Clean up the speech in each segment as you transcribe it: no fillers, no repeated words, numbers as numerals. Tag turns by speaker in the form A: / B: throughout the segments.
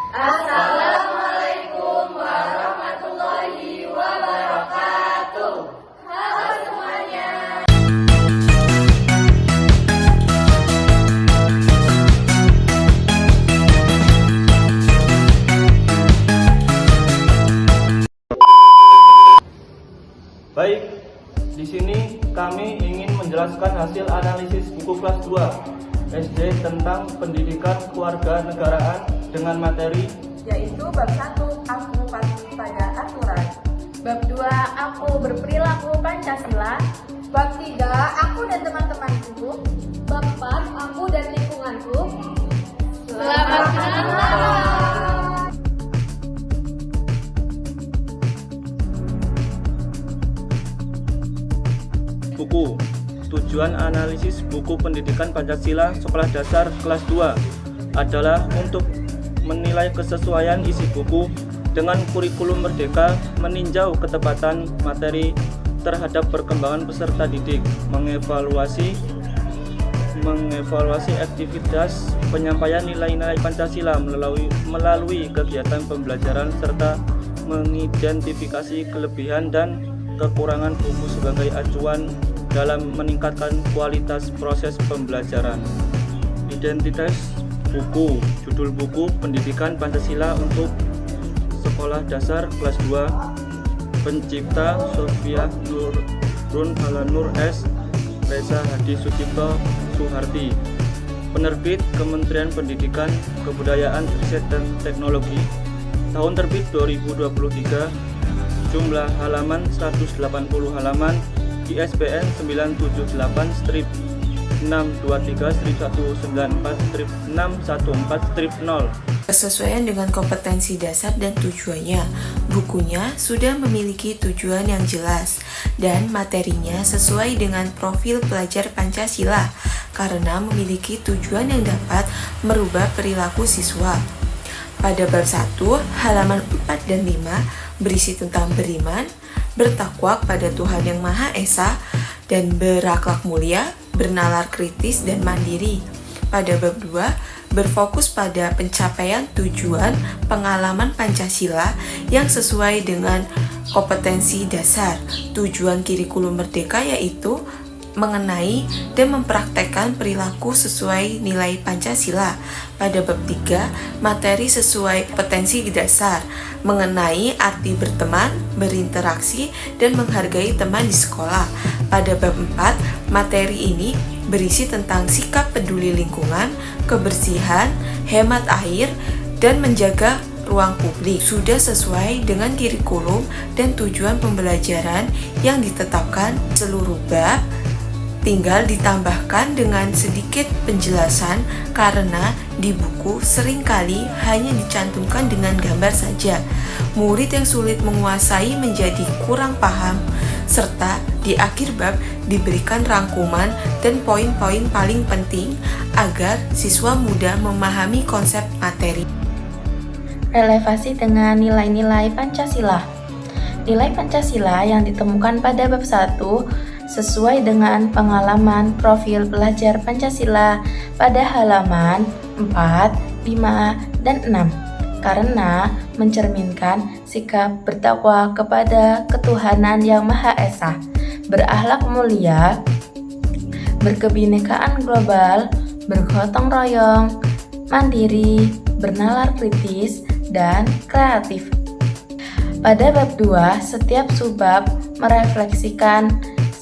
A: Assalamualaikum warahmatullahi wabarakatuh. Halo semuanya.
B: Baik, di sini kami ingin menjelaskan hasil analisis buku kelas 2 SD tentang pendidikan kewarganegaraan dengan materi
C: yaitu bab 1 aku patuh pada aturan,
A: Bab 2 aku berperilaku Pancasila,
C: bab 3 aku dan teman-temanku,
A: Bab 4 aku dan lingkunganku. Selamat mendengar.
B: buku. Tujuan analisis buku pendidikan Pancasila Sekolah Dasar kelas 2 adalah untuk menilai kesesuaian isi buku dengan kurikulum merdeka, meninjau ketepatan materi terhadap perkembangan peserta didik, mengevaluasi aktivitas penyampaian nilai-nilai Pancasila melalui kegiatan pembelajaran serta mengidentifikasi kelebihan dan kekurangan buku sebagai acuan dalam meningkatkan kualitas proses pembelajaran. Identitas buku, judul buku Pendidikan Pancasila untuk Sekolah Dasar kelas 2, pencipta Sofia Nurun Halanur S. Reza Hadi Sucipto Suharti, penerbit Kementerian Pendidikan, Kebudayaan, Riset dan Teknologi, tahun terbit 2023, jumlah halaman 180 halaman, ISBN 978-623-194-614-0.
D: Kesesuaian dengan kompetensi dasar dan tujuannya. Bukunya sudah memiliki tujuan yang jelas dan materinya sesuai dengan profil pelajar Pancasila karena memiliki tujuan yang dapat merubah perilaku siswa. Pada bab 1, halaman 4 dan 5 berisi tentang beriman, bertakwa kepada Tuhan Yang Maha Esa, dan berakhlak mulia, bernalar kritis dan mandiri. Pada bab 2, berfokus pada pencapaian tujuan pengalaman Pancasila yang sesuai dengan kompetensi dasar. Tujuan kurikulum merdeka yaitu mengenai dan mempraktekkan perilaku sesuai nilai Pancasila. Pada bab 3, materi sesuai kompetensi dasar, mengenai arti berteman, berinteraksi, dan menghargai teman di sekolah. Pada bab 4, materi ini berisi tentang sikap peduli lingkungan, kebersihan, hemat air, dan menjaga ruang publik. Sudah sesuai dengan kurikulum dan tujuan pembelajaran yang ditetapkan seluruh bab. Tinggal ditambahkan dengan sedikit penjelasan karena di buku seringkali hanya dicantumkan dengan gambar saja. Murid yang sulit menguasai menjadi kurang paham, serta di akhir bab diberikan rangkuman dan poin-poin paling penting agar siswa mudah memahami konsep materi.
A: Relevasi dengan nilai-nilai Pancasila. Nilai Pancasila yang ditemukan pada bab 1 sesuai dengan pengalaman profil pelajar Pancasila pada halaman 4, 5, dan 6 karena mencerminkan sikap bertakwa kepada ketuhanan Yang Maha Esa, berakhlak mulia, berkebinekaan global, bergotong royong, mandiri, bernalar kritis, dan kreatif. Pada bab 2, setiap subbab merefleksikan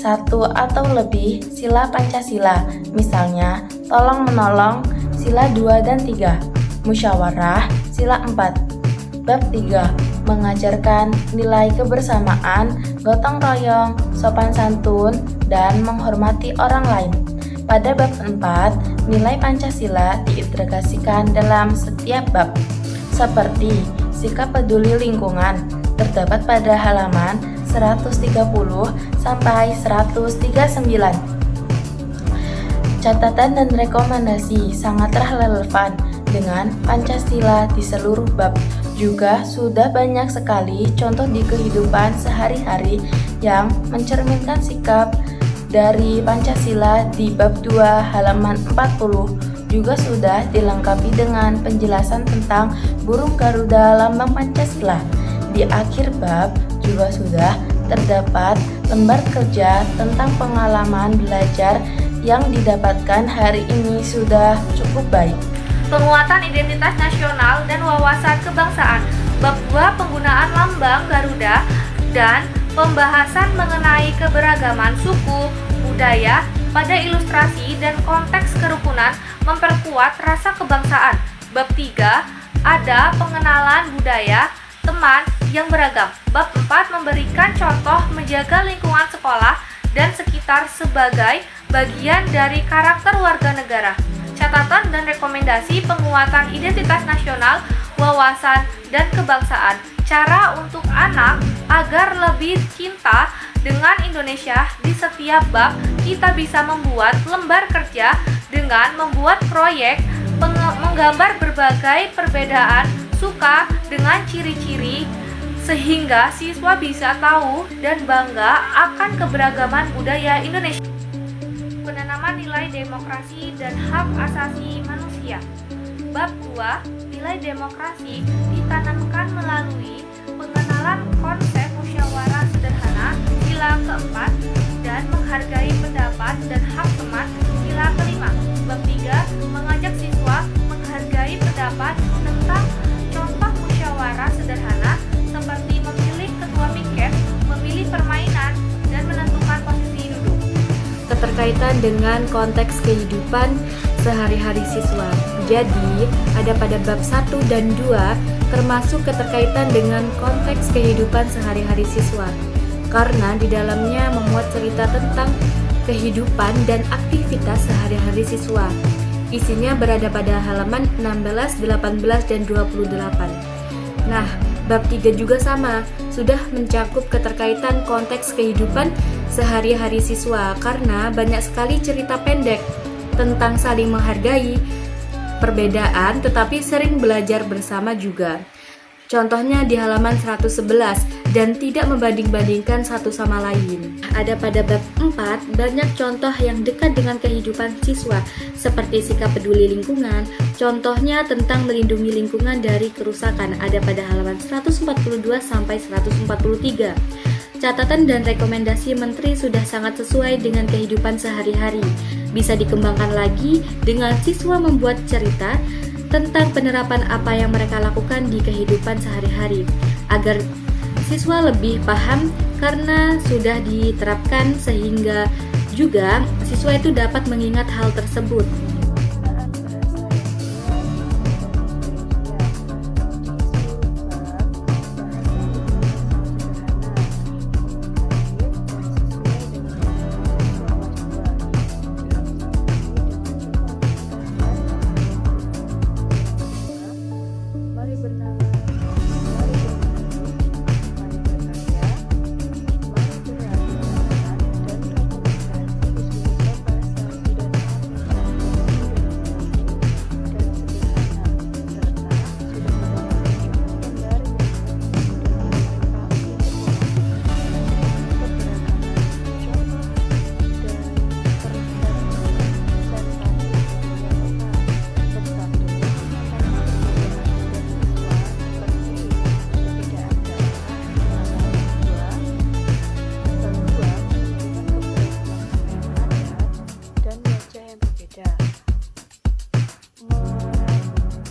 A: satu atau lebih sila Pancasila, misalnya tolong menolong sila 2 dan 3, musyawarah sila 4. Bab 3 mengajarkan nilai kebersamaan, gotong royong, sopan santun, dan menghormati orang lain. Pada bab 4, nilai Pancasila diintegrasikan dalam setiap bab, seperti sikap peduli lingkungan, terdapat pada halaman 130 sampai 139. Catatan dan rekomendasi sangatlah relevan dengan Pancasila di seluruh bab. Juga sudah banyak sekali contoh di kehidupan sehari-hari yang mencerminkan sikap dari Pancasila di bab 2 halaman 40 juga sudah dilengkapi dengan penjelasan tentang burung Garuda lambang Pancasila. Di akhir bab juga sudah terdapat lembar kerja tentang pengalaman belajar yang didapatkan hari ini sudah cukup baik.
E: Penguatan identitas nasional dan wawasan kebangsaan. Bab 2 penggunaan lambang Garuda dan pembahasan mengenai keberagaman suku, budaya pada ilustrasi dan konteks kerukunan memperkuat rasa kebangsaan. Bab 3 ada pengenalan budaya teman yang beragam. Bab 4 memberikan contoh menjaga lingkungan sekolah dan sekitar sebagai bagian dari karakter warga negara. Catatan dan rekomendasi penguatan identitas nasional, wawasan, dan kebangsaan. Cara untuk anak agar lebih cinta dengan Indonesia. Di setiap bab kita bisa membuat lembar kerja dengan membuat proyek menggambar berbagai perbedaan suka dengan ciri-ciri sehingga siswa bisa tahu dan bangga akan keberagaman budaya Indonesia. Penanaman nilai demokrasi dan hak asasi manusia. Bab 2, nilai demokrasi ditanamkan melalui pengenalan konsep musyawarah sederhana sila keempat dan menghargai pendapat dan hak teman sila kelima. Bab 3, mengajak siswa menghargai pendapat tentang contoh musyawarah sederhana seperti memilih ketua piket, memilih permainan, dan menentukan posisi duduk.
F: Keterkaitan dengan konteks kehidupan sehari-hari siswa. Jadi, ada pada bab 1 dan 2 termasuk keterkaitan dengan konteks kehidupan sehari-hari siswa. Karena di dalamnya memuat cerita tentang kehidupan dan aktivitas sehari-hari siswa. Isinya berada pada halaman 16, 18, dan 28. Nah, bab 3 juga sama, sudah mencakup keterkaitan konteks kehidupan sehari-hari siswa karena banyak sekali cerita pendek tentang saling menghargai perbedaan tetapi sering belajar bersama juga. Contohnya di halaman 111 dan tidak membanding-bandingkan satu sama lain. Ada pada bab 4 banyak contoh yang dekat dengan kehidupan siswa seperti sikap peduli lingkungan. Contohnya tentang melindungi lingkungan dari kerusakan ada pada halaman 142 sampai 143. Catatan dan rekomendasi menteri sudah sangat sesuai dengan kehidupan sehari-hari. Bisa dikembangkan lagi dengan siswa membuat cerita tentang penerapan apa yang mereka lakukan di kehidupan sehari-hari agar siswa lebih paham karena sudah diterapkan sehingga juga siswa itu dapat mengingat hal tersebut.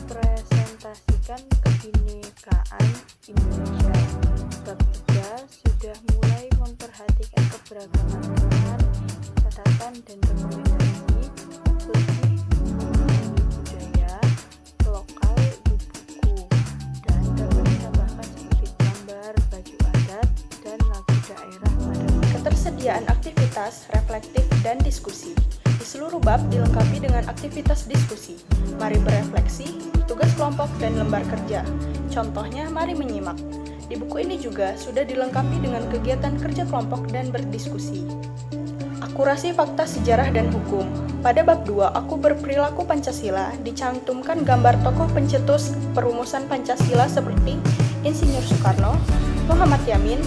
G: Merepresentasikan kebinekaan Indonesia. Bab 3 sudah mulai memperhatikan keberagaman teman, catatan dan rekomendasi lebih mengenai budaya lokal di buku dan dapat ditambahkan seperti gambar, baju adat, dan lagu daerah pada
C: Ketersediaan aktivitas, reflektif, dan diskusi. Di seluruh bab dilengkapi dengan aktivitas diskusi. Mari berefleksi, tugas kelompok, dan lembar kerja. Contohnya, mari menyimak. Di buku ini juga sudah dilengkapi dengan kegiatan kerja kelompok dan berdiskusi. Akurasi fakta sejarah dan hukum. Pada bab 2, Aku Berperilaku Pancasila, dicantumkan gambar tokoh pencetus perumusan Pancasila seperti Insinyur Soekarno, Muhammad Yamin,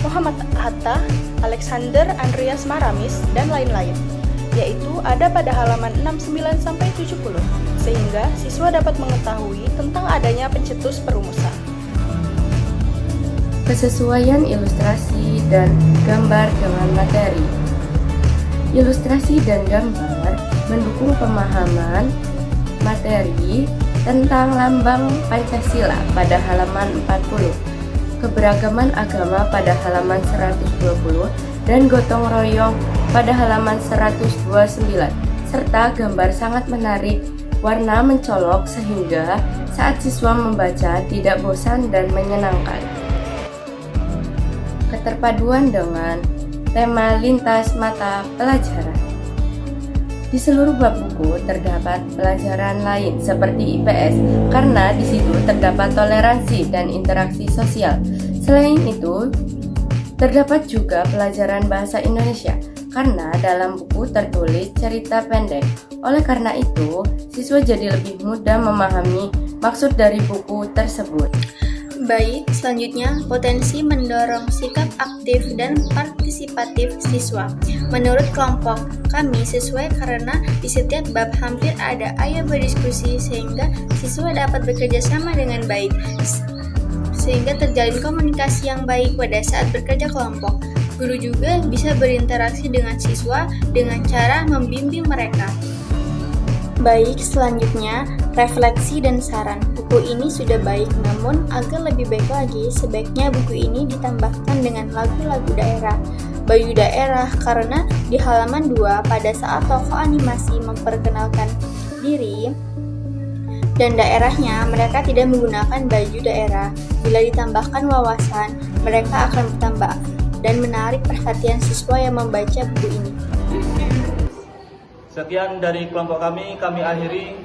C: Muhammad Hatta, Alexander Andreas Maramis, dan lain-lain. yaitu ada pada halaman 69-70, sehingga siswa dapat mengetahui tentang adanya pencetus perumusan.
A: Kesesuaian ilustrasi dan gambar dengan materi. Ilustrasi dan gambar mendukung pemahaman materi tentang lambang Pancasila pada halaman 40, keberagaman agama pada halaman 120, dan gotong royong pada halaman 129, serta gambar sangat menarik, warna mencolok sehingga saat siswa membaca tidak bosan dan menyenangkan. Keterpaduan dengan tema lintas mata pelajaran. Di seluruh bab buku terdapat pelajaran lain seperti IPS karena di situ terdapat toleransi dan interaksi sosial. Selain itu, terdapat juga pelajaran bahasa Indonesia karena dalam buku tertulis cerita pendek. Oleh karena itu, siswa jadi lebih mudah memahami maksud dari buku tersebut.
H: Baik, selanjutnya potensi mendorong sikap aktif dan partisipatif siswa. Menurut kelompok kami sesuai karena di setiap bab hampir ada ayo berdiskusi sehingga siswa dapat bekerja sama dengan baik, sehingga terjalin komunikasi yang baik pada saat bekerja kelompok. Guru juga bisa berinteraksi dengan siswa dengan cara membimbing mereka. Baik, selanjutnya refleksi dan saran. Buku ini sudah baik, namun agar lebih baik lagi, sebaiknya buku ini ditambahkan dengan lagu-lagu daerah, baju daerah, karena di halaman 2 pada saat tokoh animasi memperkenalkan diri dan daerahnya, mereka tidak menggunakan baju daerah. Bila ditambahkan wawasan, mereka akan bertambah dan menarik perhatian siswa yang membaca buku ini.
B: Sekian dari kelompok kami akhiri.